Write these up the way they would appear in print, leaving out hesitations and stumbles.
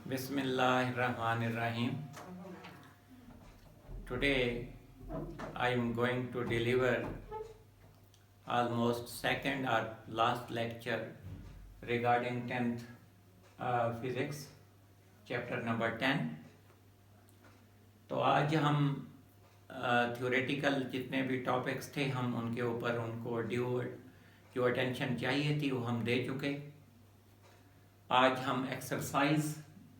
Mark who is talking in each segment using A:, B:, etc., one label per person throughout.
A: Bismillahirrahmanirrahim. Today I am going to deliver almost second or last lecture regarding 10th physics chapter number 10. तो आज हम theoretical जितने भी topics थे हम उनके ऊपर उनको ड्यू जो अटेंशन चाहिए थी वो हम दे चुके। आज हम एक्सरसाइज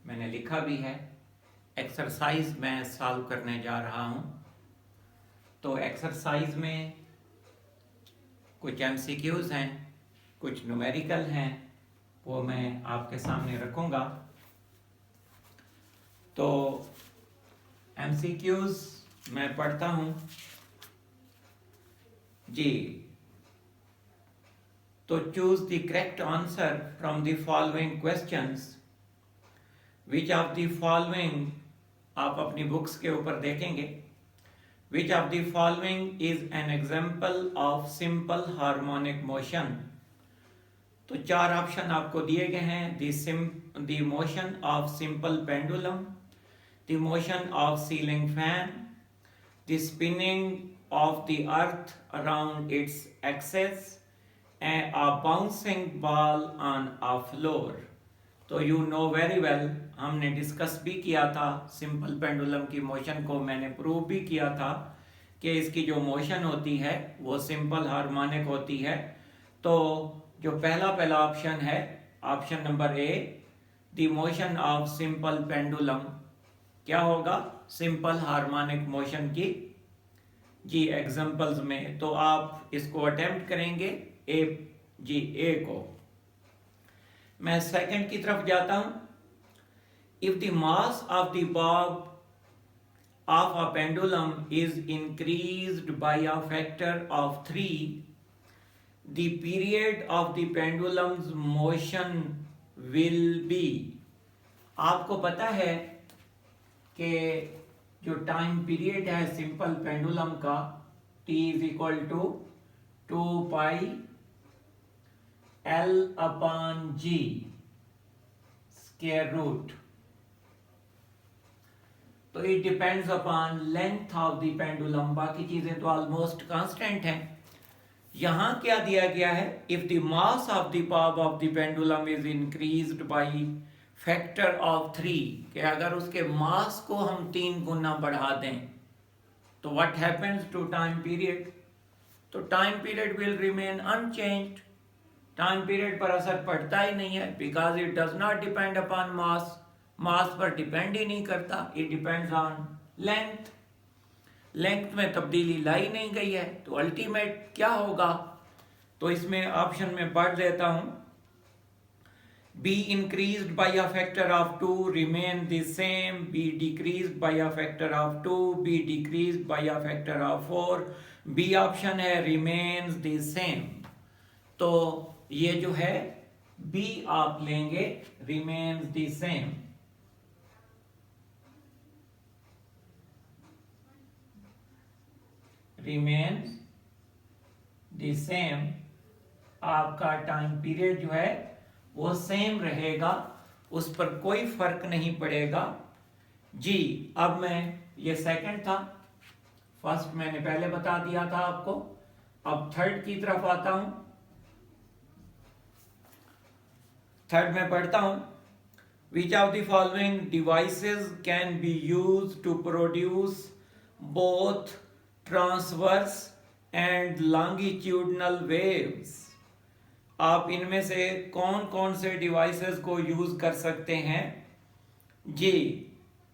A: मैंने लिखा भी है, एक्सरसाइज मैं सॉल्व करने जा रहा हूँ। तो एक्सरसाइज में कुछ एमसीक्यूज हैं, कुछ न्यूमेरिकल हैं, वो मैं आपके सामने रखूँगा। तो एमसीक्यूज मैं पढ़ता हूँ जी। तो choose the correct answer from the following questions. Which of the following आप अपनी बुक्स के ऊपर देखेंगे। विच of the following is an example of simple harmonic motion. तो चार ऑप्शन आपको दिए गए हैं। The motion of simple pendulum, the motion of ceiling fan, the spinning of the earth around its axis and a bouncing ball on a floor। तो you know very well, हमने discuss भी किया था simple pendulum की motion को। मैंने prove भी किया था कि इसकी जो मोशन होती है वो सिंपल हार्मोनिक होती है। तो जो पहला ऑप्शन है, option number A, the motion of simple pendulum क्या होगा? सिंपल हार्मोनिक मोशन की जी एग्जांपल्स में। तो आप इसको अटेम्प्ट करेंगे ए को। मैं सेकंड की तरफ जाता हूं। If the mass of the bob of a pendulum is increased by a factor of 3, the period of the pendulum's motion will be. आपको पता है कि जो टाइम पीरियड है सिंपल पेंडुलम का t is equal to 2 pi L upon G square root. तो it depends upon length of the pendulum. बाकी चीजें तो ऑलमोस्ट कांस्टेंट हैं। यहां क्या दिया गया है? If the mass of the bob of the pendulum is increased by factor of 3, कि अगर उसके मास को हम 3 गुना बढ़ा दें तो what happens to time period? तो time period will remain unchanged. Time period पर असर पड़ता ही नहीं है, because it does not depend upon mass. Mass पर डिपेंड ही नहीं करता, it depends on length. Length में तब्दीली लाई नहीं गई है, तो अल्टीमेट क्या होगा? तो इसमें ऑप्शन में पढ़ देता हूं। B increased by a factor of 2 remain the same, B decreased by a factor of 2, B decreased by a factor of 4, B option है remains the same। तो ये जो है B आप लेंगे remains the same। remains the same, आपका time period जो है वो सेम रहेगा, उस पर कोई फर्क नहीं पड़ेगा जी। अब मैं, ये सेकंड था, फर्स्ट मैंने पहले बता दिया था आपको। अब थर्ड की तरफ आता हूं। थर्ड में पढ़ता हूं। Which of the following devices can be use to produce both transverse and longitudinal waves. आप इनमें से कौन कौन से डिवाइसेस को यूज कर सकते हैं जी?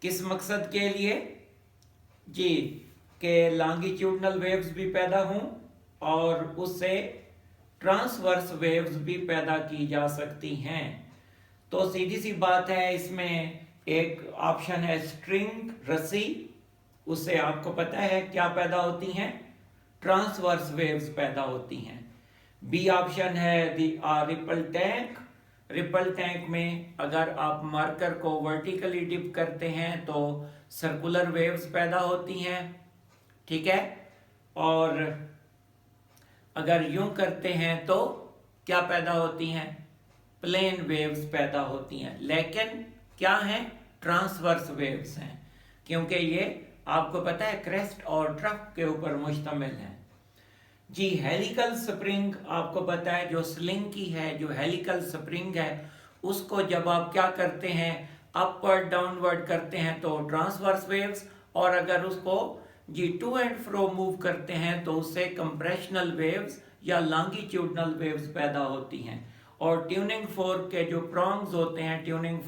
A: किस मकसद के लिए जी? के लॉन्गिट्यूडनल वेव्स भी पैदा हों और उससे ट्रांसवर्स वेव्स भी पैदा की जा सकती हैं। तो सीधी सी बात है, इसमें एक ऑप्शन है स्ट्रिंग, रस्सी, उससे आपको पता है क्या पैदा होती हैं? ट्रांसवर्स वेव्स पैदा होती हैं। बी ऑप्शन है रिपल टैंक। रिपल टैंक में अगर आप मार्कर को वर्टिकली डिप करते हैं तो सर्कुलर वेव्स पैदा होती हैं, ठीक है। और अगर यूं करते हैं तो क्या पैदा होती हैं? प्लेन वेव्स पैदा होती हैं। लेकिन क्या हैं? ट्रांसवर्स वेव्स हैं, क्योंकि ये आपको पता है क्रेस्ट और ट्रफ के ऊपर मुश्तमिल है। जी हेलिकल स्प्रिंग आपको पता है, जो स्लिंग की है, जो हेलिकल स्प्रिंग है, उसको जब आप क्या करते हैं, अपवर्ड डाउनवर्ड करते हैं तो ट्रांसवर्स वेव्स, और अगर उसको जी टू एंड फ्रो मूव करते हैं तो उससे कंप्रेशनल वेव्स या लॉन्गिट्यूडनल वेव्स पैदा होती हैं। और ट्यूनिंग फोर्क के जो प्रॉन्ग्स होते हैं, ट्यूनिंग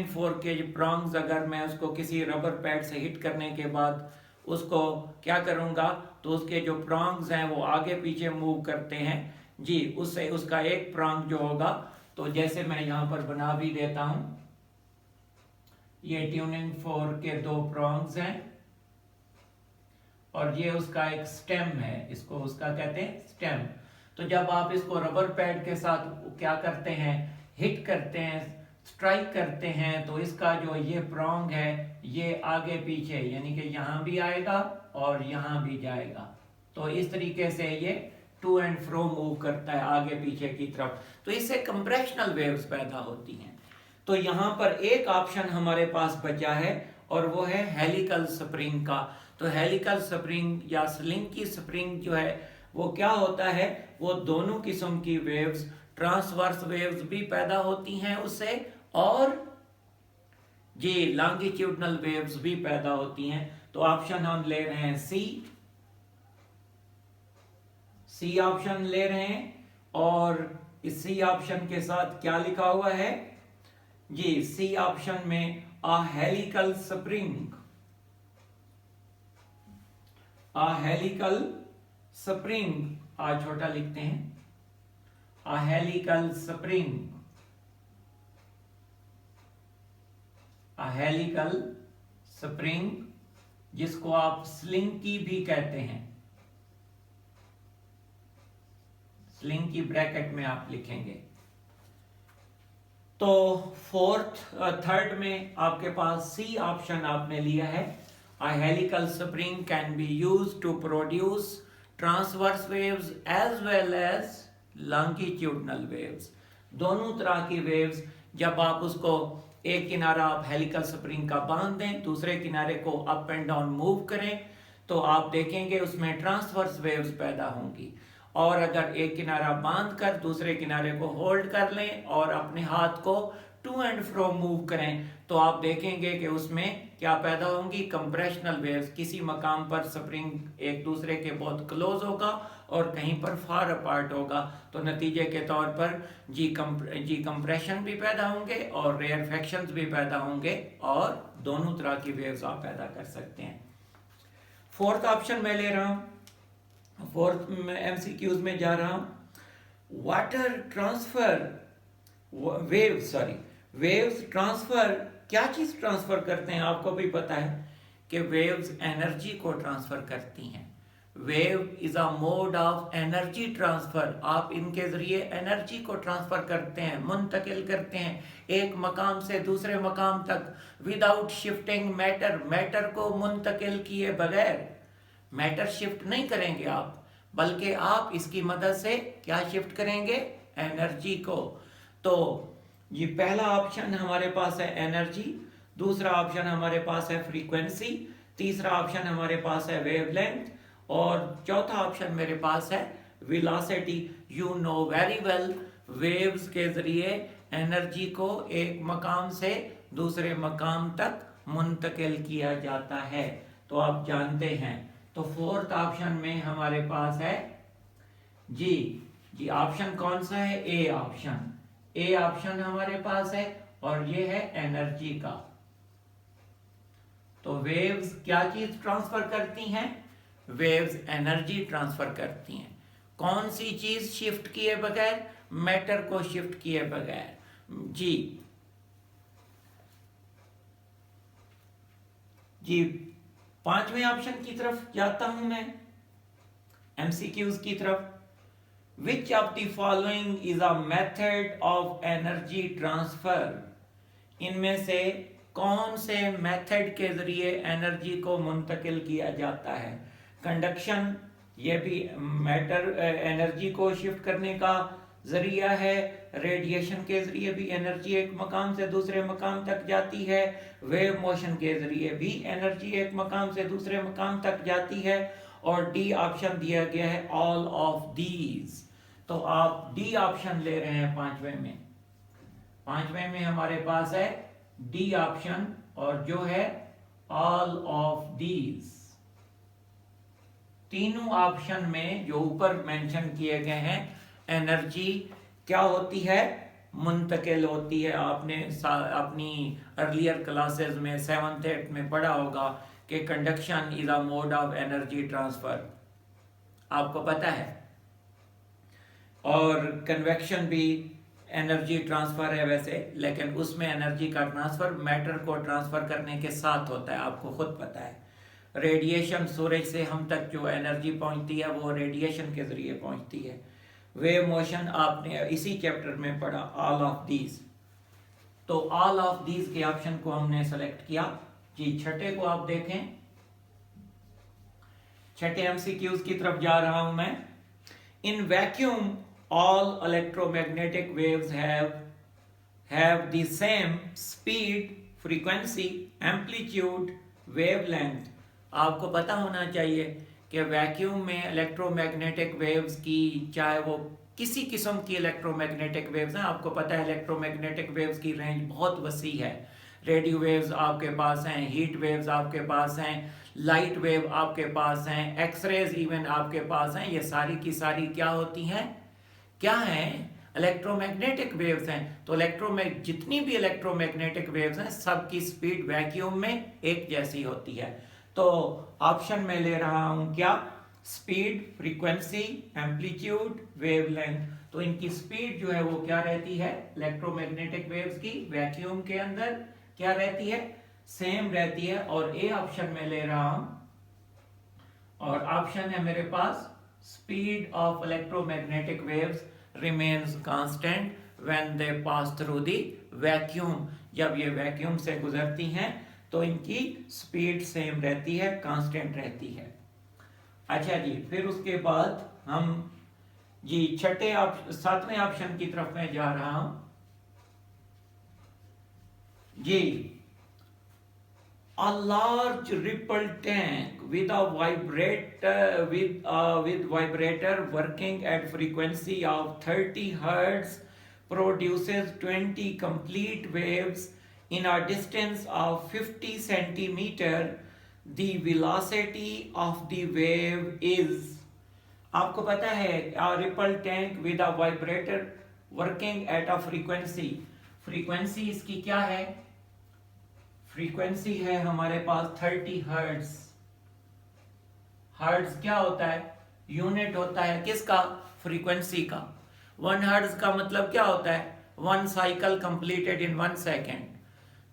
A: फोर्क के जो प्रॉन्ग्स, अगर मैं उसको किसी रबर पैड से हिट करने के बाद उसको क्या करूंगा तो उसके जो प्रॉन्ग्स हैं वो आगे पीछे मूव करते हैं जी, उससे उसका एक प्रॉन्ग जो होगा, तो जैसे मैं यहाँ पर बना भी देता हूं, ये ट्यूनिंग फोर्क के दो प्रॉन्ग्स हैं और ये उसका एक स्टेम है, इसको उसका कहते हैं स्टेम। तो जब आप इसको रबर पैड के साथ क्या करते हैं, हिट करते हैं, स्ट्राइक करते हैं, तो इसका जो ये प्रॉन्ग है ये आगे पीछे यानी कि यहाँ भी आएगा और यहाँ भी जाएगा। तो इस तरीके से ये टू एंड फ्रो मूव करता है आगे पीछे की तरफ, तो इससे कंप्रेशनल वेव्स पैदा होती हैं। तो यहाँ पर एक ऑप्शन हमारे पास बचा है और वो है हेलिकल स्प्रिंग का। तो हेलिकल स्प्रिंग या स्लिंग की स्प्रिंग जो है वो क्या होता है, वो दोनों किस्म की वेव्स, ट्रांसवर्स वेव्स भी पैदा होती हैं उससे, और जी लॉन्गिट्यूडनल वेव्स भी पैदा होती हैं। तो ऑप्शन हम ले रहे हैं सी ऑप्शन ले रहे हैं, और इस सी ऑप्शन के साथ क्या लिखा हुआ है जी, सी ऑप्शन में अ हेलिकल स्प्रिंग आ छोटा लिखते हैं, अ हेलिकल स्प्रिंग जिसको आप स्लिंग की भी कहते हैं, स्लिंग की ब्रैकेट में आप लिखेंगे। तो थर्ड में आपके पास सी ऑप्शन आपने लिया है, a helical spring can be used to produce transverse waves as well as longitudinal waves. दोनों तरह की वेव्स, जब आप उसको एक किनारा आप हेलिकल स्प्रिंग का बांध दें, दूसरे किनारे को अप एंड डाउन मूव करें, तो आप देखेंगे उसमें ट्रांसवर्स वेव्स पैदा होंगी। और अगर एक किनारा बांध कर दूसरे किनारे को होल्ड कर लें और अपने हाथ को टू एंड फ्रो मूव करें, तो आप देखेंगे कि उसमें क्या पैदा होंगी, कंप्रेशनल वेव्स। किसी मकाम पर स्प्रिंग एक दूसरे के बहुत क्लोज होगा और कहीं पर फार अपार्ट होगा, तो नतीजे के तौर पर जी कंप्रेशन भी पैदा होंगे और रेयरफेक्शंस भी पैदा होंगे, और दोनों तरह की वेव्स आप पैदा कर सकते हैं। फोर्थ ऑप्शन मैं ले रहा हूं, फोर्थ में एमसीक्यूज में जा रहा हूं, वाटर ट्रांसफर वेव्स ट्रांसफर, क्या चीज ट्रांसफर करते हैं, आपको भी पता है कि वेव्स एनर्जी को ट्रांसफर करती हैं। Wave is a mode of energy transfer, आप इनके जरिए एनर्जी को ट्रांसफर करते हैं, मुंतकिल करते हैं एक मकाम से दूसरे मकाम तक, विदाउट शिफ्टिंग मैटर को मुंतकिल किए बगैर, मैटर शिफ्ट नहीं करेंगे आप, बल्कि आप इसकी मदद से क्या शिफ्ट करेंगे, एनर्जी को। तो ये पहला ऑप्शन हमारे पास है एनर्जी, दूसरा ऑप्शन हमारे पास है फ्रीक्वेंसी, तीसरा ऑप्शन हमारे पास है वेवलेंथ, और चौथा ऑप्शन मेरे पास है velocity. You know very well, waves के जरिए एनर्जी को एक मकाम से दूसरे मकाम तक मुंतकिल किया जाता है, तो आप जानते हैं। तो फोर्थ ऑप्शन में हमारे पास है जी ऑप्शन कौन सा है, ए ऑप्शन हमारे पास है, और ये है एनर्जी का। तो वेव्स क्या चीज ट्रांसफर करती हैं, वेव्स एनर्जी ट्रांसफर करती हैं। कौन सी चीज शिफ्ट किए बगैर, मैटर को शिफ्ट किए बगैर। जी पांचवें ऑप्शन की तरफ जाता हूं मैं, एमसीक्यूज की तरफ। विच of the following is a method of energy transfer, इनमें से कौन से मेथड के जरिए एनर्जी को मुंतकिल किया जाता है। कंडक्शन, ये भी मैटर एनर्जी को शिफ्ट करने का जरिया है, रेडिएशन के जरिए भी एनर्जी एक मकाम से दूसरे मकाम तक जाती है, वेव मोशन के जरिए भी एनर्जी एक मकाम से दूसरे मकाम तक जाती है, और डी ऑप्शन दिया गया है ऑल ऑफ दीज। तो आप डी ऑप्शन ले रहे हैं पांचवें में। पांचवें में हमारे पास है डी ऑप्शन, और जो है ऑल ऑफ दीज। तीनों ऑप्शन में जो ऊपर मेंशन किए गए हैं, एनर्जी क्या होती है, मुंतकिल होती है। आपने अपनी अर्लियर क्लासेस में 7th 8th में पढ़ा होगा कि conduction is a mode of energy transfer, आपको पता है। और कन्वेक्शन भी एनर्जी ट्रांसफर है वैसे, लेकिन उसमें एनर्जी का ट्रांसफर मैटर को ट्रांसफर करने के साथ होता है, आपको खुद पता है। रेडिएशन, सूरज से हम तक जो एनर्जी पहुंचती है वो रेडिएशन के जरिए पहुंचती है। वेव मोशन आपने इसी चैप्टर में पढ़ा, ऑल ऑफ दीज। तो ऑल ऑफ दीज के ऑप्शन को हमने सेलेक्ट किया जी। छठे को आप देखें, छठे एमसीक्यूज की तरफ जा रहा हूं मैं। In vacuum all electromagnetic waves have the same speed, frequency, amplitude, wavelength। आपको पता होना चाहिए कि वैक्यूम में इलेक्ट्रोमैग्नेटिक वेव्स की, चाहे वो किसी किस्म की इलेक्ट्रोमैग्नेटिक वेव्स हैं, आपको पता है इलेक्ट्रोमैग्नेटिक वेव्स की रेंज बहुत वसी है। रेडियो वेव्स आपके पास हैं, हीट वेव्स आपके पास हैं, लाइट वेव आपके पास हैं, एक्सरेज इवन आपके पास हैं। ये सारी की सारी क्या होती हैं, क्या है, इलेक्ट्रोमैग्नेटिक वेव्स हैं। तो जितनी भी इलेक्ट्रोमैग्नेटिक वेव्स हैं, सबकी स्पीड वैक्यूम में एक जैसी होती है। तो ऑप्शन में ले रहा हूं क्या, स्पीड, फ्रीक्वेंसी, एम्पलीट्यूड, वेवलेंथ। तो इनकी स्पीड जो है वो क्या रहती है, इलेक्ट्रोमैग्नेटिक वेव्स की वैक्यूम के अंदर क्या रहती है, सेम रहती है। और ए ऑप्शन में ले रहा हूं, और ऑप्शन है मेरे पास speed of electromagnetic waves remains constant when they pass through the vacuum। जब ये वैक्यूम से गुजरती हैं तो इनकी स्पीड सेम रहती है, कांस्टेंट रहती है। अच्छा जी, फिर उसके बाद हम जी सातवें ऑप्शन की तरफ मैं जा रहा हूं जी। A large ripple tank with a vibrator working at frequency of 30 Hz produces 20 complete waves in a distance of 50 centimeter. The velocity of the wave is, आपको पता है, a ripple tank with a vibrator working at a frequency। Frequency इसकी क्या है, frequency है हमारे पास 30 hertz. Hertz क्या होता है, यूनिट होता है किसका, फ्रीक्वेंसी का। 1 हर्ट्ज का मतलब क्या होता है, 1 साइकिल कंप्लीटेड इन 1 सेकेंड।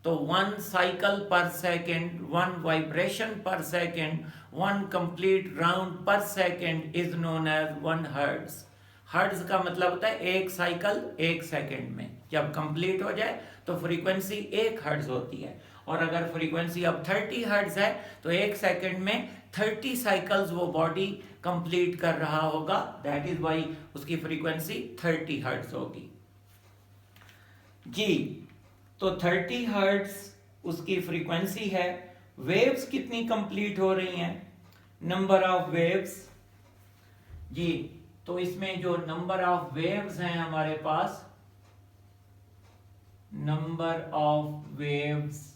A: तो 1 cycle per second, 1 vibration per second, 1 complete round per second is known as 1 hertz. Hertz का मतलब होता है एक साइकिल 1 सेकेंड में जब कंप्लीट हो जाए तो फ्रीक्वेंसी 1 हर्ट्ज होती है। और अगर फ्रीक्वेंसी अब 30 हर्ट्ज है तो 1 सेकेंड में 30 साइकिल्स वो बॉडी कंप्लीट कर रहा होगा, दैट इज वाई उसकी फ्रीक्वेंसी 30 हर्ट्ज होगी जी। तो 30 हर्ट्ज उसकी फ्रीक्वेंसी है। वेव्स कितनी कंप्लीट हो रही हैं, नंबर ऑफ वेव्स जी। तो इसमें जो नंबर ऑफ वेव्स हैं हमारे पास, number of waves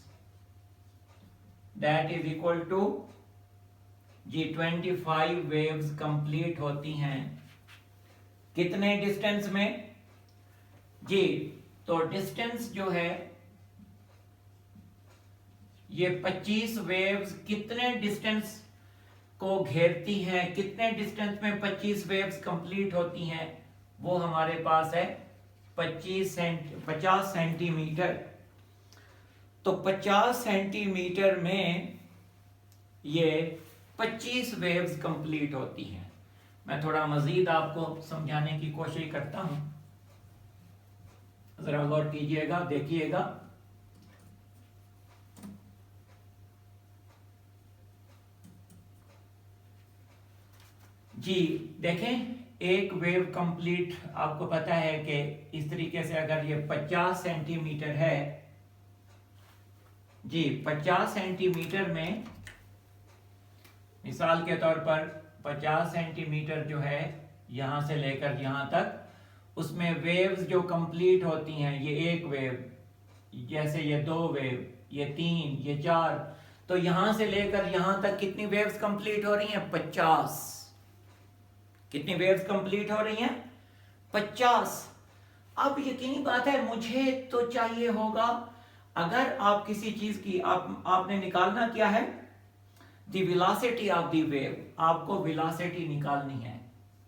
A: that is equal to जी 25 वेव्स कंप्लीट होती हैं कितने डिस्टेंस में जी। तो डिस्टेंस जो है ये 25 वेव्स कितने डिस्टेंस को घेरती हैं, कितने डिस्टेंस में 25 वेव्स कंप्लीट होती हैं, वो हमारे पास है 50 सेंटीमीटर। तो 50 सेंटीमीटर में ये 25 वेव्स कंप्लीट होती हैं। मैं थोड़ा मजीद आपको समझाने की कोशिश करता हूं, जरा गौर कीजिएगा, देखिएगा। जी देखें, एक वेव कंप्लीट, आपको पता है कि इस तरीके से अगर ये 50 सेंटीमीटर है जी, 50 सेंटीमीटर में मिसाल के तौर पर 50 सेंटीमीटर जो है यहां से लेकर यहां तक, उसमें वेव्स जो कंप्लीट होती हैं, ये एक वेव, जैसे ये 2 वेव, ये 3, ये 4, तो यहां से लेकर यहां तक कितनी वेव्स कंप्लीट हो रही हैं? 50। कितनी वेव्स कंप्लीट हो रही हैं? 50। अब यकीनी बात है, मुझे तो चाहिए होगा, अगर आप किसी चीज की आपने निकालना क्या है? The velocity of the wave, आपको वेलोसिटी निकालनी है,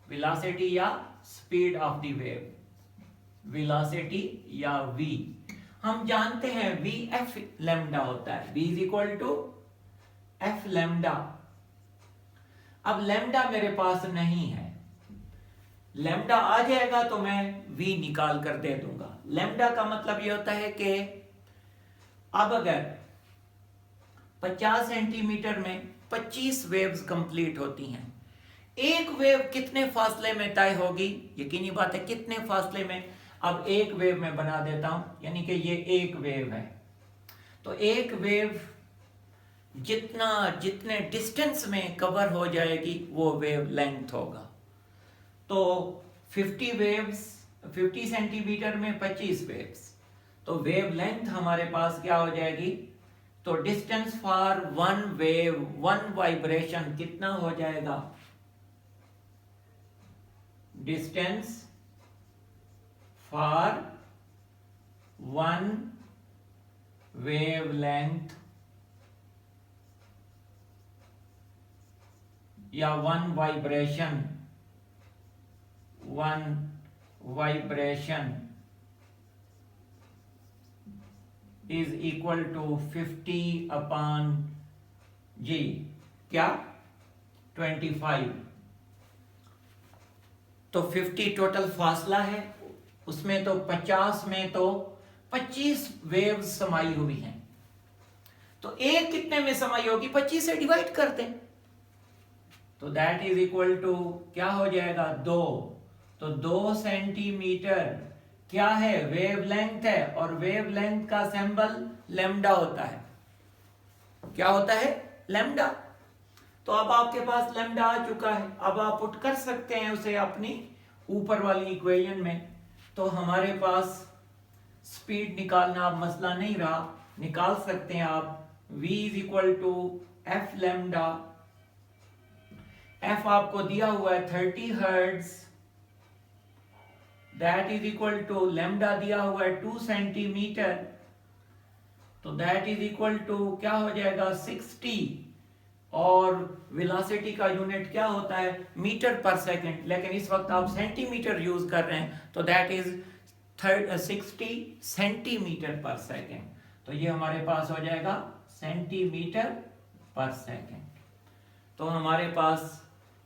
A: वेलोसिटी या speed of the wave, velocity या v। हम जानते हैं v f लैम्डा होता है, v is equal to f lambda. अब लैम्डा मेरे पास नहीं है, लैम्डा आ जाएगा तो मैं v निकाल कर दे दूंगा। लैम्डा का मतलब ये होता है कि अब अगर 50 सेंटीमीटर में 25 वेव्स कंप्लीट होती हैं, एक वेव कितने फासले में तय होगी? यकीनी बात है, कितने फासले में? अब एक वेव में बना देता हूं, यानी कि ये एक वेव है, तो एक वेव जितने डिस्टेंस में कवर हो जाएगी वो वेव लेंथ होगा। तो 50 सेंटीमीटर में 25 वेव्स, तो वेव लेंथ हमारे पास क्या हो जाएगी? तो distance for one wave, one vibration कितना हो जाएगा? डिस्टेंस फॉर वन वेवलेंथ या one vibration is equal to 50 upon जी, क्या? 25। तो 50 टोटल फासला है, उसमें तो 50 में तो 25 वेव्स समाई हुई हैं, तो एक कितने में समाई होगी? 25 से डिवाइड कर दें, तो दैट इज इक्वल टू क्या हो जाएगा? 2। तो 2 सेंटीमीटर क्या है? वेवलेंथ है, और वेवलेंथ का सिंबल लैम्डा होता है। क्या होता है? लैम्डा। तो अब आपके पास लैम्डा आ चुका है, अब आप पुट कर सकते हैं उसे अपनी ऊपर वाली इक्वेशन में। तो हमारे पास स्पीड निकालना अब मसला नहीं रहा, निकाल सकते हैं आप v is equal to F lambda. F आपको दिया हुआ है 30 hertz, that is equal to lambda दिया हुआ है 2 सेंटीमीटर, तो दैट इज इक्वल टू क्या हो जाएगा? 60। और वेलोसिटी का यूनिट क्या होता है? मीटर पर सेकंड, लेकिन इस वक्त आप सेंटीमीटर यूज कर रहे हैं, तो दैट इज 60 सेंटीमीटर पर सेकंड। तो ये हमारे पास हो जाएगा सेंटीमीटर पर सेकंड। तो हमारे पास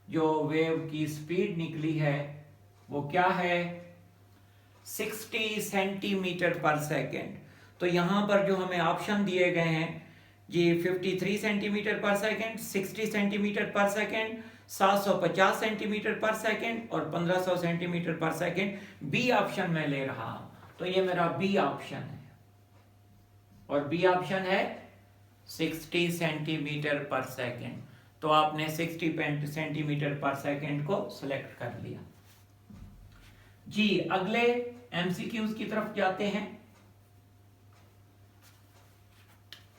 A: जो वेव की स्पीड निकली है वो क्या है? 60 सेंटीमीटर पर सेकंड। तो यहां पर जो हमें ऑप्शन दिए गए हैं जी, 53 सेंटीमीटर पर सेकंड, 60 सेंटीमीटर पर सेकंड, 750 सेंटीमीटर पर सेकंड और 1500 सेंटीमीटर पर सेकंड। बी ऑप्शन में ले रहा हूं, तो ये मेरा बी ऑप्शन है, और बी ऑप्शन है 60 सेंटीमीटर पर सेकंड। तो आपने 60 सेंटीमीटर पर सेकंड को सिलेक्ट कर लिया जी। अगले एमसीक्यूज की तरफ जाते हैं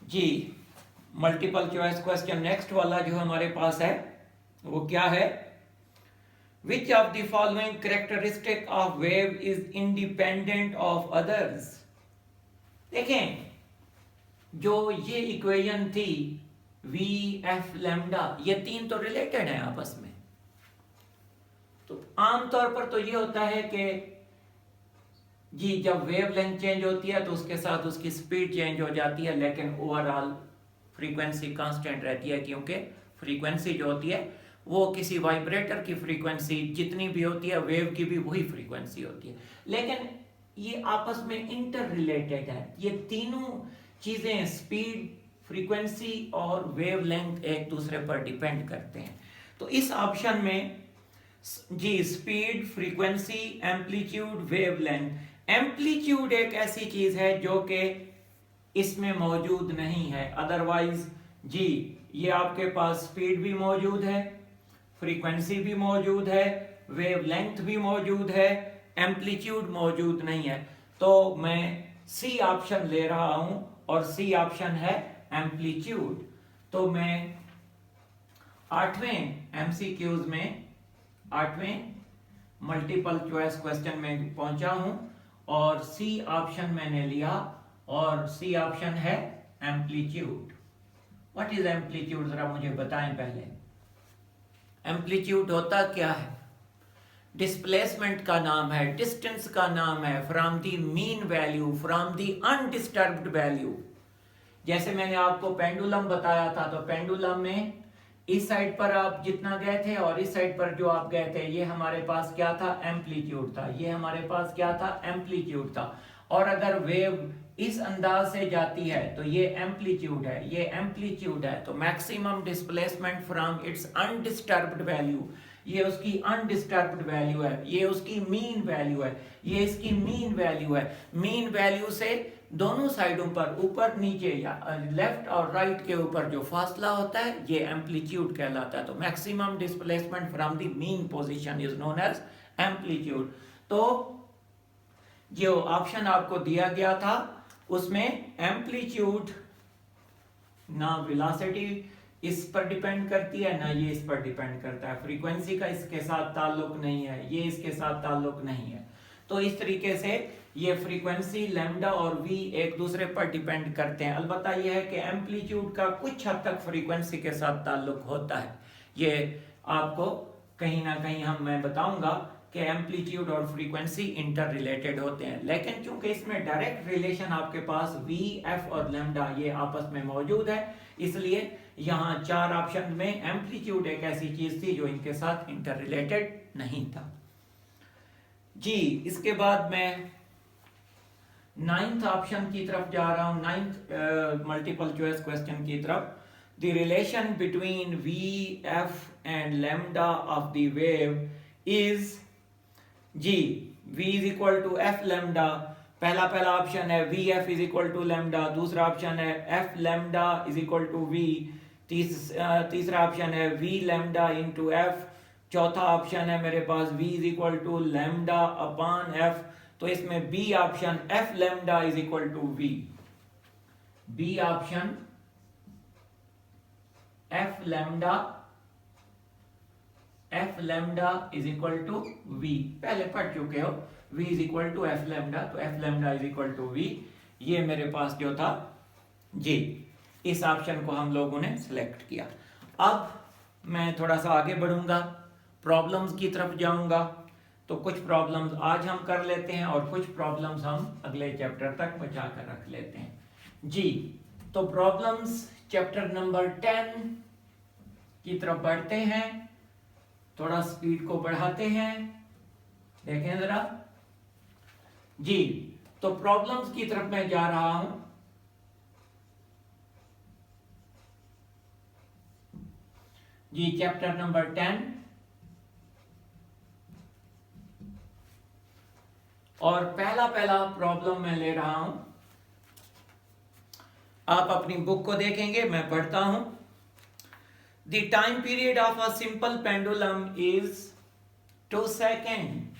A: जी। मल्टीपल चॉइस क्वेश्चन नेक्स्ट वाला जो हमारे पास है वो क्या है? विच of the following characteristic of wave is independent of others? देखें, जो ये इक्वेशन थी वी एफ लैम्डा, ये तीन तो रिलेटेड है आपस में। तो आमतौर पर तो ये होता है कि जी जब वेव लेंथ चेंज होती है तो उसके साथ उसकी स्पीड चेंज हो जाती है, लेकिन ओवरऑल फ्रीक्वेंसी कांस्टेंट रहती है, क्योंकि फ्रीक्वेंसी जो होती है वो किसी वाइब्रेटर की फ्रीक्वेंसी जितनी भी होती है, वेव की भी वही फ्रीक्वेंसी होती है। लेकिन ये आपस में इंटर रिलेटेड है, ये तीनों चीजें स्पीड, फ्रीक्वेंसी और वेव लेंथ एक दूसरे पर डिपेंड करते हैं। तो इस ऑप्शन में जी, speed, frequency, amplitude, wavelength. Amplitude एक ऐसी चीज है जो कि इसमें मौजूद नहीं है, अदरवाइज जी ये आपके पास स्पीड भी मौजूद है, फ्रीक्वेंसी भी मौजूद है, वेवलेंथ भी मौजूद है, एम्पलीट्यूड मौजूद नहीं है। तो मैं सी ऑप्शन ले रहा हूं और सी ऑप्शन है एम्पलीट्यूड। तो मैं 8वें एमसीक्यूज में 8वें मल्टीपल चॉइस क्वेश्चन में पहुंचा हूं और सी ऑप्शन मैंने लिया और सी ऑप्शन है एम्पलीट्यूड। व्हाट इज एम्पलीट्यूड, जरा मुझे बताएं पहले। एम्पलीट्यूड होता क्या है? डिस्प्लेसमेंट का नाम है, डिस्टेंस का नाम है from the mean value, from the undisturbed value. जैसे मैंने आपको पेंडुलम बताया था, तो पेंडुलम में इस साइड पर आप जितना गए थे और इस साइड पर जो आप गए थे, ये हमारे पास क्या था? एम्पलीट्यूड था। ये हमारे पास क्या था? एम्पलीट्यूड था। और अगर वेव इस अंदाज से जाती है तो ये एम्पलीट्यूड है, ये एम्पलीट्यूड है। तो maximum displacement from its undisturbed value, ये उसकी अनडिस्टर्ब्ड वैल्यू है, ये उसकी मीन वैल्यू है, ये इसकी मीन वैल्यू है। मीन वैल्यू से दोनों साइडों पर, ऊपर नीचे या लेफ्ट और राइट के ऊपर जो फासला होता है, ये एम्पलीट्यूड कहलाता है। तो maximum displacement from the mean position is known as amplitude. तो जो ऑप्शन आपको दिया गया था उसमें एम्पलीट्यूड ना वेलोसिटी इस पर डिपेंड करती है, ना ये इस पर डिपेंड करता है। फ्रीक्वेंसी का इसके साथ ताल्लुक नहीं है, ये इसके साथ ताल्लुक नहीं है। तो इस तरीके से ये फ्रीक्वेंसी लैम्डा और वी एक दूसरे पर डिपेंड करते हैं। अलबत्ता यह है कि एम्पलीट्यूड का कुछ हद तक फ्रीक्वेंसी के साथ ताल्लुक होता है। ये आपको कहीं ना कहीं मैं बताऊंगा कि एम्पलीट्यूड और फ्रीक्वेंसी इंटर रिलेटेड होते हैं, लेकिन चूंकि इसमें डायरेक्ट रिलेशन आपके पास वी, एफ और लैम्डा ये आपस में मौजूद है, इसलिए यहाँ 4 ऑप्शन में एम्पलीट्यूड एक ऐसी चीज थी जो इनके साथ इंटर रिलेटेड नहीं था। जी, इसके बाद मैं 9th ऑप्शन की तरफ जा रहा हूं, 9th मल्टीपल चॉइस क्वेश्चन की तरफ। The relation between V, F and lambda of the wave is, जी v is equal to F lambda. पहला ऑप्शन है V F is equal to lambda, दूसरा ऑप्शन है F lambda is equal to V, तीसरा option है V lambda into F, चौथा option है मेरे पास v is equal to lambda upon F. तो इसमें B option F lambda is equal to V, B option F lambda is equal to V, पहले पढ़ चुके हो। v is equal to F lambda, तो F lambda is equal to V, ये मेरे पास जो था जी, इस ऑप्शन को हम लोगों ने सिलेक्ट किया। अब मैं थोड़ा सा आगे बढ़ूंगा, प्रॉब्लम्स की तरफ जाऊंगा। तो कुछ प्रॉब्लम्स आज हम कर लेते हैं और कुछ प्रॉब्लम्स हम अगले चैप्टर तक बचा कर रख लेते हैं। जी, तो प्रॉब्लम्स चैप्टर नंबर 10 की तरफ बढ़ते हैं। थोड़ा स्पीड को बढ़ाते हैं, देखें जरा जी। तो प्रॉब्लम्स की तरफ मैं जा रहा हूं। जी, चैप्टर नंबर 10 और पहला प्रॉब्लम मैं ले रहा हूं। आप अपनी बुक को देखेंगे, मैं पढ़ता हूं। The time period of a simple pendulum is 2 seconds.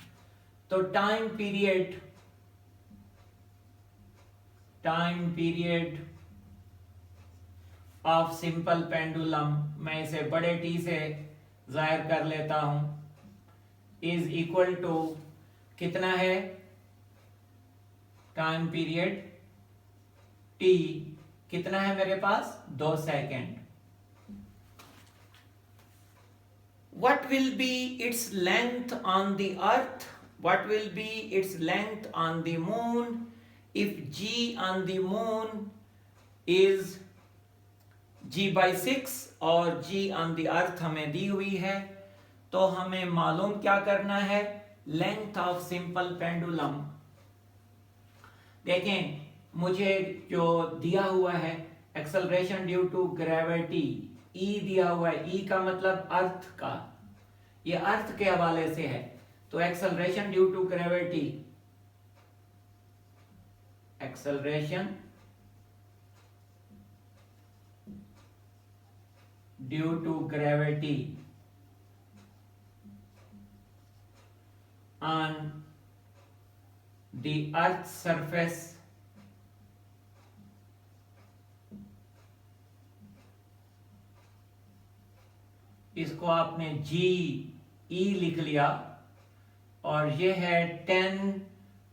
A: तो time period of simple pendulum, मैं इसे बड़े टी से जाहिर कर लेता हूं, इज इक्वल टू कितना है? टाइम पीरियड टी कितना है मेरे पास? 2 second. What will be its length on the earth? What will be its length on the moon? If g on the moon is g/6 और g on the earth हमें दी हुई है, तो हमें मालूम क्या करना है? Length of simple pendulum. देखें, मुझे जो दिया हुआ है acceleration due to gravity, E दिया हुआ है। E का मतलब अर्थ का, ये अर्थ के हवाले से है। तो acceleration due to gravity, acceleration due to gravity on the earth's surface इसको आपने जी ई लिख लिया और ये है 10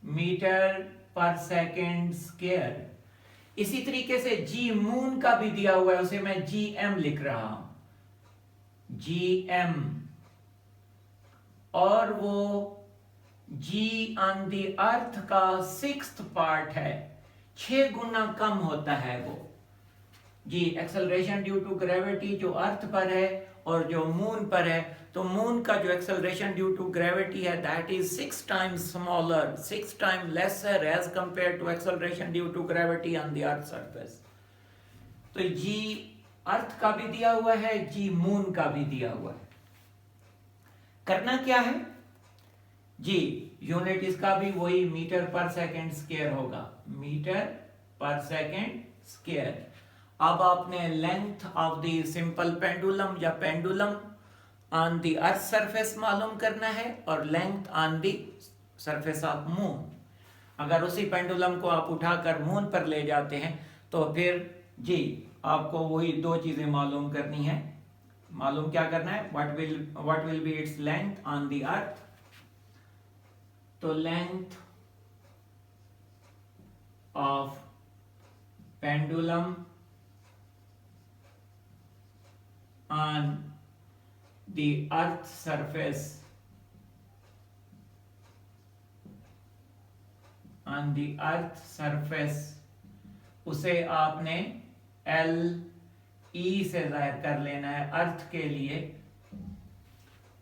A: मीटर पर सेकेंड स्क्वायर। इसी तरीके से जी मून का भी दिया हुआ है, उसे मैं जी एम लिख रहा हूं, जी एम, और वो जी ऑन दी अर्थ का 6th पार्ट है, 6 गुना कम होता है वो जी। एक्सेलरेशन ड्यू टू ग्रेविटी जो अर्थ पर है और जो मून पर है, तो मून का जो एक्सेलरेशन ड्यू टू ग्रेविटी है that is 6 times smaller, 6 time lesser as compare to acceleration due to gravity on the earth surface. तो जी अर्थ का भी दिया हुआ है, जी मून का भी दिया हुआ है। करना क्या है जी, यूनिट इसका भी वही मीटर पर सेकेंड स्क्वायर होगा, मीटर पर सेकेंड स्क्वायर। अब आपने length of the simple pendulum या pendulum on the earth surface मालूम करना है और length on the surface of moon. अगर उसी पेंडुलम को आप उठाकर मून पर ले जाते हैं तो फिर जी आपको वही दो चीजें मालूम करनी है। मालूम क्या करना है, what will be its length on the earth. तो length of pendulum on the earth surface, on the earth surface उसे आपने L E से जाहिर कर लेना है अर्थ के लिए।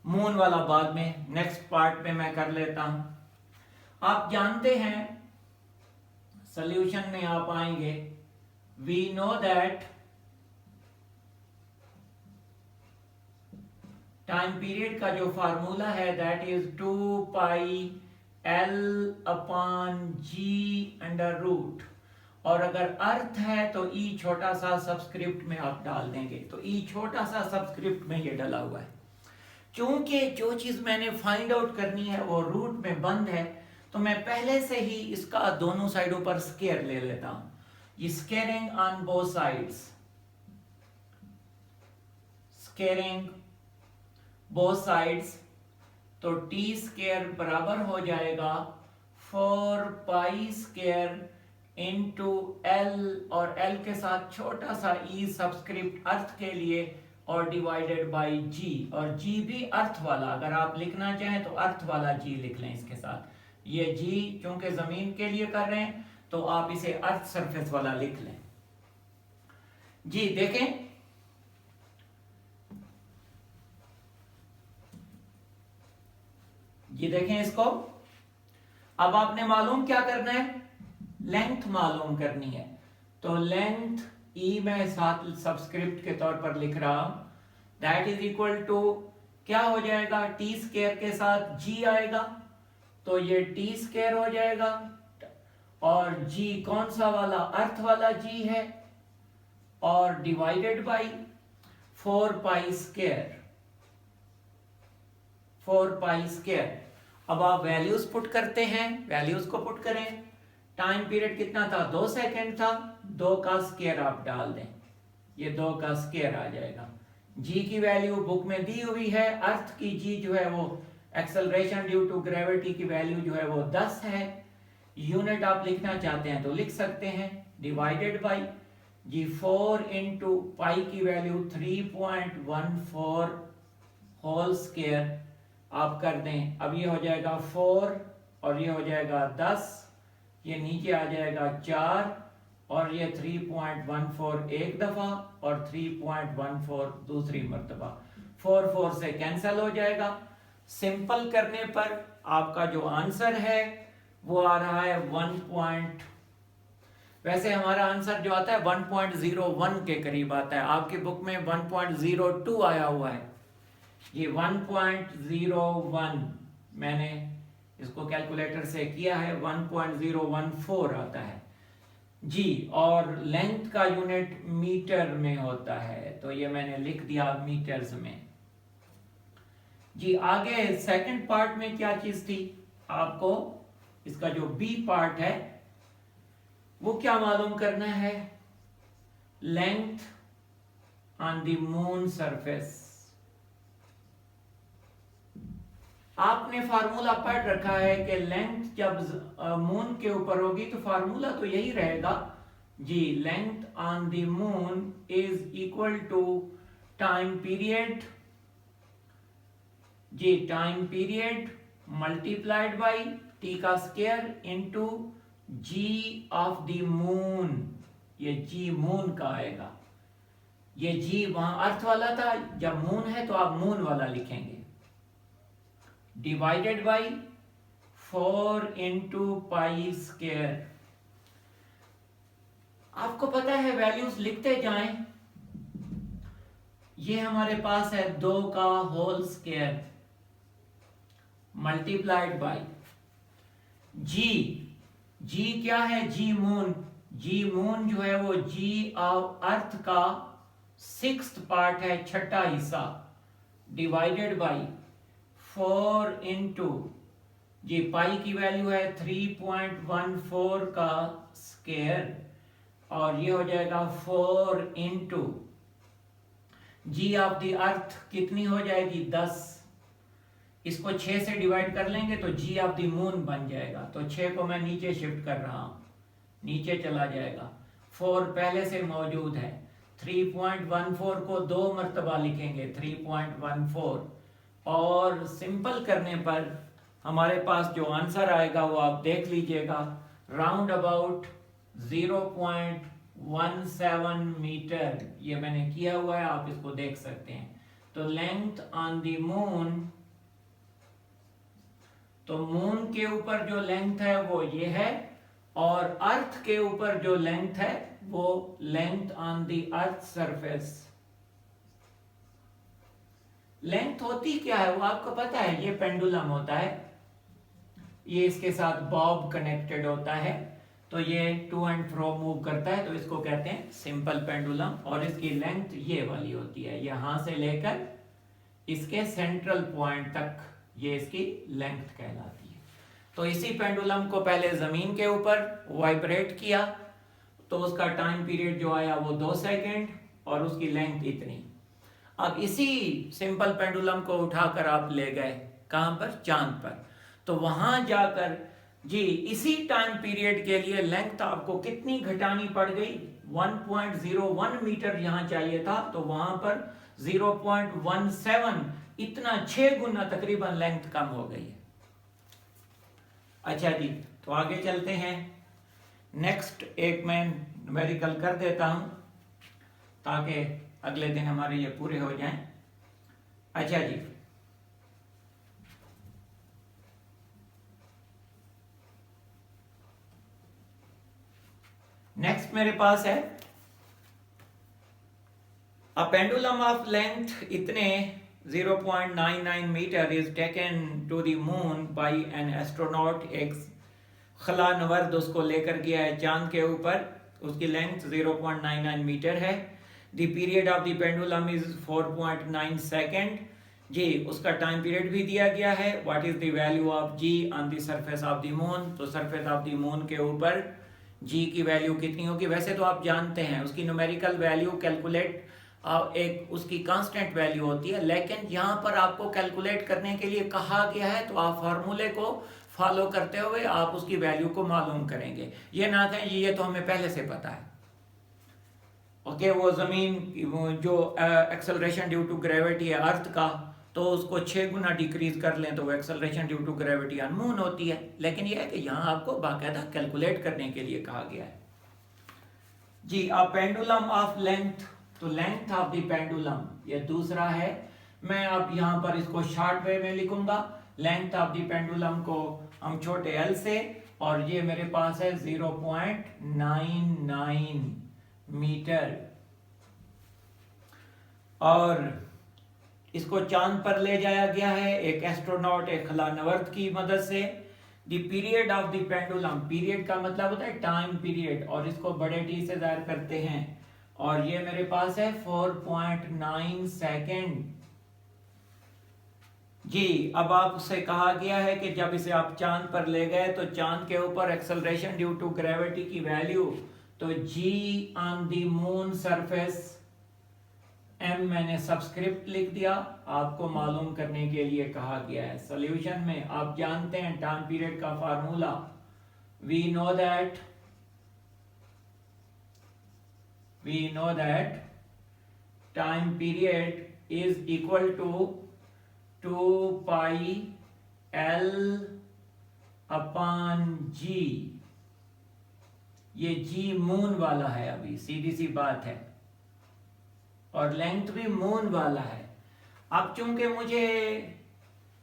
A: मून वाला बाद में नेक्स्ट पार्ट में मैं कर लेता हूं। आप जानते हैं सॉल्यूशन में आप आएंगे, we know that time period का जो फार्मूला है that is 2 pi L upon G under root, और अगर अर्थ है तो ई छोटा सा सबस्क्रिप्ट में आप डाल देंगे, तो ई छोटा सा सबस्क्रिप्ट में ये डला हुआ है। चूंकि जो चीज मैंने फाइंड आउट करनी है वो रूट में बंद है, तो मैं पहले से ही इसका दोनों साइडों पर स्केयर ले लेता हूं। ये squaring on both sides, squaring both sides, तो टी स्क्वायर बराबर हो जाएगा 4 पाई स्क्वायर इंटू एल, और एल के साथ छोटा सा ई सबस्क्रिप्ट अर्थ के लिए, और डिवाइडेड बाय जी, और जी भी अर्थ वाला, अगर आप लिखना चाहें तो अर्थ वाला जी लिख लें इसके साथ। ये जी चूंकि जमीन के लिए कर रहे हैं तो आप इसे अर्थ सरफेस वाला लिख लें। जी देखें, ये देखें इसको। अब आपने मालूम क्या करना है, लेंथ मालूम करनी है। तो लेंथ ई में साथ सबस्क्रिप्ट के तौर पर लिख रहा हूं, दैट इज इक्वल टू क्या हो जाएगा, टी स्क्वायर के साथ जी आएगा, तो ये टी स्क्वायर हो जाएगा, और जी कौन सा वाला, अर्थ वाला जी है, और divided by 4 pi square, 4 pi square. अब आप वैल्यूज पुट करते हैं, वैल्यूज को पुट करें। टाइम पीरियड कितना था, 2 सेकेंड था, 2 का स्क्वायर आप डाल दें, ये 2 का स्क्वायर आ जाएगा। जी की वैल्यू बुक में दी हुई है, अर्थ की जी जो है वो एक्सेलरेशन ड्यू टू ग्रेविटी की वैल्यू जो है वो 10 है। यूनिट आप लिखना चाहते हैं तो लिख सकते हैं, divided by G 4 into pi की वैल्यू 3.14 होल स्क्वायर आप कर दें। अब ये हो जाएगा 4 और ये हो जाएगा 10, ये नीचे आ जाएगा 4, और ये 3.14 एक दफा और 3.14 दूसरी मर्तबा, 4 से कैंसिल हो जाएगा। सिंपल करने पर आपका जो आंसर है वो आ रहा है 1. वैसे हमारा आंसर जो आता है 1.01 के करीब आता है, आपकी बुक में 1.02 आया हुआ है, ये 1.01 मैंने इसको कैलकुलेटर से किया है, 1.014 आता है जी। और लेंथ का यूनिट मीटर में होता है, तो ये मैंने लिख दिया मीटर्स में जी। आगे सेकंड पार्ट में क्या चीज थी, आपको इसका जो बी पार्ट है वो क्या मालूम करना है, length on the moon surface. आपने फार्मूला पढ़ रखा है कि लेंथ जब मून के ऊपर होगी तो फार्मूला तो यही रहेगा जी, length on the moon is equal to time period g, time period multiplied by T का square into g of the moon. ये जी मून का आएगा, ये जी वहां अर्थ वाला था, जब मून है तो आप मून वाला लिखेंगे, divided by 4 into pi square. आपको पता है वैल्यूज लिखते जाएं। ये हमारे पास है 2 का होल स्क्वायर मल्टीप्लाइड बाई जी। जी क्या है, जी मून। जी मून जो है वो जी ऑफ अर्थ का 6th पार्ट है, छठा हिस्सा, डिवाइडेड बाई 4 इंटू जी पाई की वैल्यू है 3.14 का स्क्वायर, और ये हो जाएगा 4 into G of the earth कितनी हो जाएगी 10। इसको 6 से डिवाइड कर लेंगे तो जी ऑफ द मून बन जाएगा, तो 6 को मैं नीचे शिफ्ट कर रहा हूं, नीचे चला जाएगा। 4 पहले से मौजूद है, 3.14 को 2 मरतबा लिखेंगे 3.14, और सिंपल करने पर हमारे पास जो आंसर आएगा वो आप देख लीजिएगा, राउंड अबाउट 0.17 मीटर। ये मैंने किया हुआ है, आप इसको देख सकते हैं। तो लेंथ ऑन द मून, तो मून के ऊपर जो लेंथ है वो ये है, और अर्थ के ऊपर जो लेंथ है वो length on the earth surface. Length होती क्या है वो आपको पता है, ये पेंडुलम होता है, ये इसके साथ बॉब कनेक्टेड होता है, तो ये टू एंड फ्रो मूव करता है, तो इसको कहते हैं सिंपल पेंडुलम। और इसकी लेंथ ये वाली होती है, यहां से लेकर इसके सेंट्रल पॉइंट तक, ये इसकी लेंथ कहलाती है। तो इसी पेंडुलम को पहले जमीन के ऊपर वाइब्रेट किया, तो उसका टाइम पीरियड जो आया वो 2 सेकंड, और उसकी लेंथ इतनी। अब इसी सिंपल पेंडुलम को उठाकर आप ले गए कहां पर, चांद पर, तो वहां जाकर जी इसी टाइम पीरियड के लिए लेंथ आपको कितनी घटानी पड़ गई, 1.01 मीटर यहां चाहिए था, तो वहां पर 0.17, इतना 6 गुना तकरीबन लेंथ कम हो गई है। अच्छा जी, तो आगे चलते हैं। नेक्स्ट एक मैं न्यूमेरिकल कर देता हूं ताकि अगले दिन हमारे ये पूरे हो जाएं। अच्छा जी, नेक्स्ट मेरे पास है अ पेंडुलम ऑफ लेंथ इतने 0.99 metre is taken to the moon by an astronaut. एक खला नवर्द उसको लेकर गया है चांद के ऊपर, उसकी लेंथ 0.99 मीटर है। The period of the pendulum is 4.9 second g. उसका टाइम पीरियड भी दिया गया है। What is the value of g on the surface of the moon, तो सरफेस ऑफ द मून के ऊपर जी की वैल्यू कितनी होगी। वैसे तो आप जानते हैं उसकी न्यूमेरिकल वैल्यू कैलकुलेट एक उसकी कांस्टेंट वैल्यू होती है, लेकिन यहाँ पर आपको कैलकुलेट करने के लिए कहा गया है, तो आप फार्मूले को फॉलो करते हुए आप उसकी वैल्यू को मालूम करेंगे। ये ना कहें ये तो हमें पहले से पता है। ओके, वो जमीन जो एक्सेलरेशन ड्यू टू ग्रेविटी है अर्थ का, तो उसको 6 गुना डिक्रीज कर लें तो वो acceleration due to gravity on moon होती है। लेकिन ये है कि यहाँ आपको बाकायदा कैलकुलेट करने के लिए कहा गया है जी। अ पेंडुलम ऑफ लेंथ, तो लेंथ ऑफ द पेंडुलम ये दूसरा है। मैं अब यहाँ पर इसको शॉर्ट वे में लिखूंगा। लेंथ ऑफ द पेंडुलम को हम छोटे एल से, और ये मेरे पास है 0.99 मीटर, और इसको चांद पर ले जाया गया है एक एस्ट्रोनॉट, एक खलानवर्द की मदद से। The period of the pendulum, period का मतलब होता है टाइम पीरियड, और इसको बड़े टी से जाहिर करते हैं, और ये मेरे पास है 4.9 सेकेंड। जी, अब आपसे कहा गया है कि जब इसे आप चांद पर ले गए तो चांद के ऊपर एक्सेलरेशन ड्यू टू ग्रेविटी की वैल्यू, तो g on the moon surface, M मैंने सबस्क्रिप्ट लिख दिया, आपको मालूम करने के लिए कहा गया है। सॉल्यूशन में आप जानते हैं टाइम पीरियड का formula, we know that time period is equal to 2 pi L upon g. ये जी मून वाला है, अभी सीधी सी बात है, और लेंथ भी मून वाला है। अब चूंकि मुझे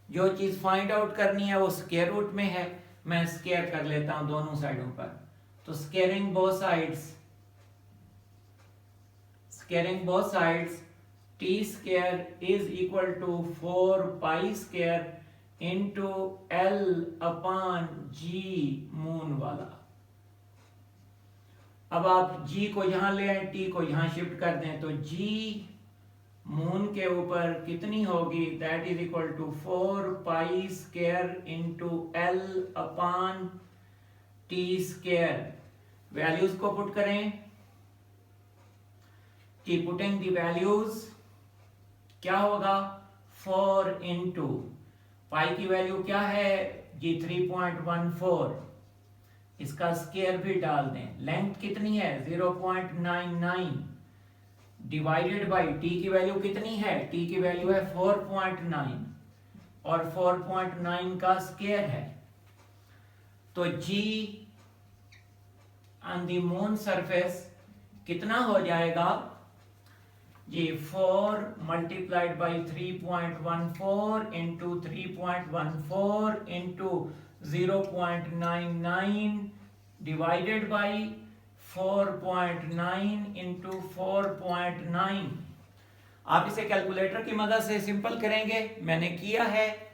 A: जो चीज फाइंड आउट करनी है वो स्क्वायर रूट में है, मैं स्क्वायर कर लेता हूं दोनों साइडों पर। तो squaring both sides T square is equal to 4 pi square into L upon G moon वाला। अब आप g को यहां ले आए, t को यहां शिफ्ट कर दें, तो g मून के ऊपर कितनी होगी, that is equal to 4 pi square into L upon T square. Values को पुट करें, कि पुटिंग द वैल्यूज क्या होगा, 4 इंटू पाई की वैल्यू क्या है जी 3.14, इसका स्क्वायर भी डाल दें, लेंथ कितनी है 0.99, डिवाइडेड बाई टी की वैल्यू कितनी है, टी की वैल्यू है 4.9, और 4.9 का स्क्वायर है। तो g on the moon surface कितना हो जाएगा जी, 4 multiplied by 3.14 into 3.14 into 0.99 divided by 4.9 into 4.9। आप इसे कैलकुलेटर की मदद से सिंपल करेंगे, मैंने किया है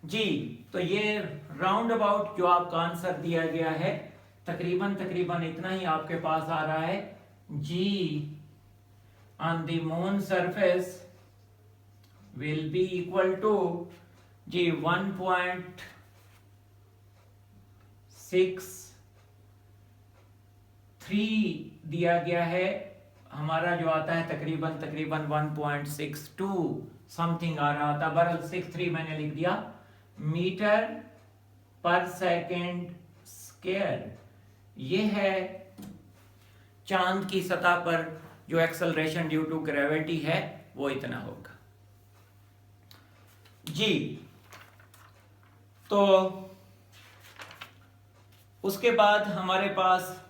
A: जी। तो ये राउंड अबाउट जो आपका आंसर दिया गया है, तकरीबन इतना ही आपके पास आ रहा है। जी on the moon surface will be equal to जी 1.63 दिया गया है, हमारा जो आता है तकरीबन 1.62 समथिंग आ रहा था, बहरहाल 63 मैंने लिख दिया, मीटर पर सेकेंड स्क्वायर। ये है चांद की सतह पर जो एक्सेलरेशन ड्यू टू ग्रेविटी है, वो इतना होगा जी। तो उसके बाद हमारे पास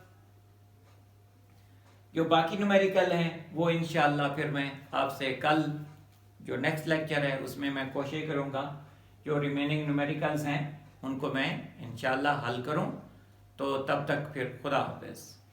A: जो बाकी न्यूमेरिकल हैं वो इंशाल्लाह फिर मैं आपसे कल जो नेक्स्ट लेक्चर है उसमें मैं कोशिश करूंगा जो रिमेनिंग न्यूमेरिकल्स हैं उनको मैं इंशाल्लाह हल करूं। तो तब तक फिर खुदा हाफिज़।